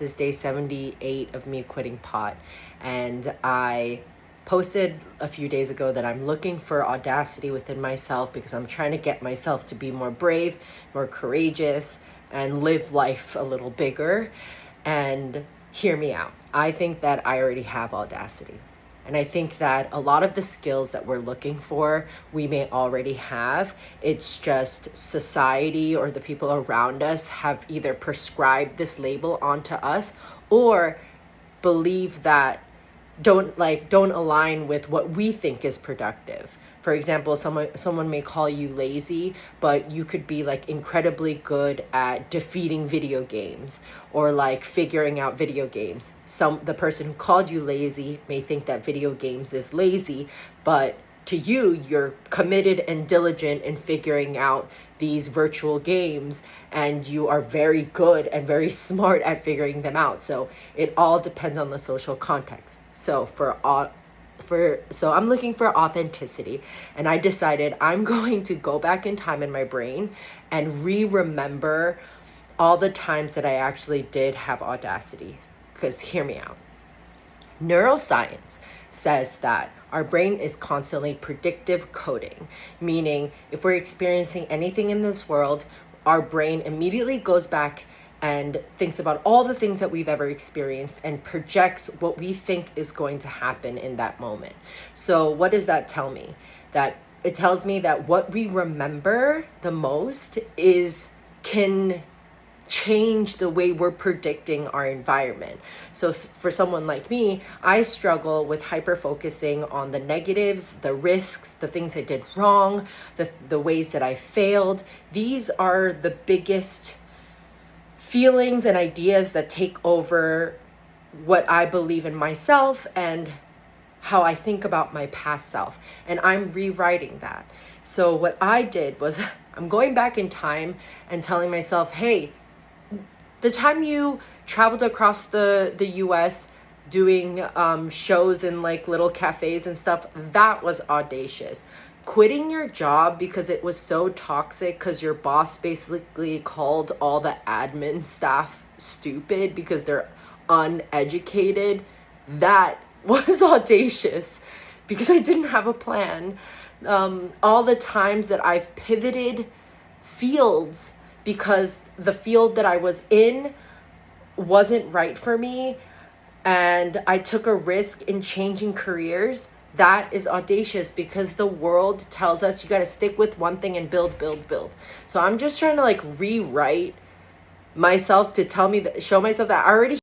This is day 78 of me quitting pot, and I posted a few days ago that I'm looking for audacity within myself because I'm trying to get myself to be more brave, more courageous, and live life a little bigger. And hear me out. I think that I already have audacity. And I think that a lot of the skills that we're looking for, we may already have. It's just society or the people around us have either prescribed this label onto us or believe that don't align with what we think is productive. For example, someone may call you lazy, but you could be like incredibly good at defeating video games or like figuring out video games. The person who called you lazy may think that video games is lazy, but to you, you're committed and diligent in figuring out these virtual games, and you are very good and very smart at figuring them out. So it all depends on the social context. So I'm looking for authenticity, and I decided I'm going to go back in time in my brain and remember all the times that I actually did have audacity. Because hear me out. Neuroscience says that our brain is constantly predictive coding, meaning if we're experiencing anything in this world, our brain immediately goes back and thinks about all the things that we've ever experienced and projects what we think is going to happen in that moment. So what does that tell me? That it tells me that what we remember the most can change the way we're predicting our environment. So for someone like me, I struggle with hyper focusing on the negatives, the risks, the things I did wrong, the ways that I failed. These are the biggest feelings and ideas that take over what I believe in myself and how I think about my past self. And I'm rewriting that. So what I did was I'm going back in time and telling myself, hey, the time you traveled across the US doing shows in like little cafes and stuff, that was audacious. Quitting your job because it was so toxic because your boss basically called all the admin staff stupid because they're uneducated, that was audacious because I didn't have a plan. All the times that I've pivoted fields because the field that I was in wasn't right for me and I took a risk in changing careers, that is audacious because the world tells us you got to stick with one thing and build. So I'm just trying to like rewrite myself to show myself that I already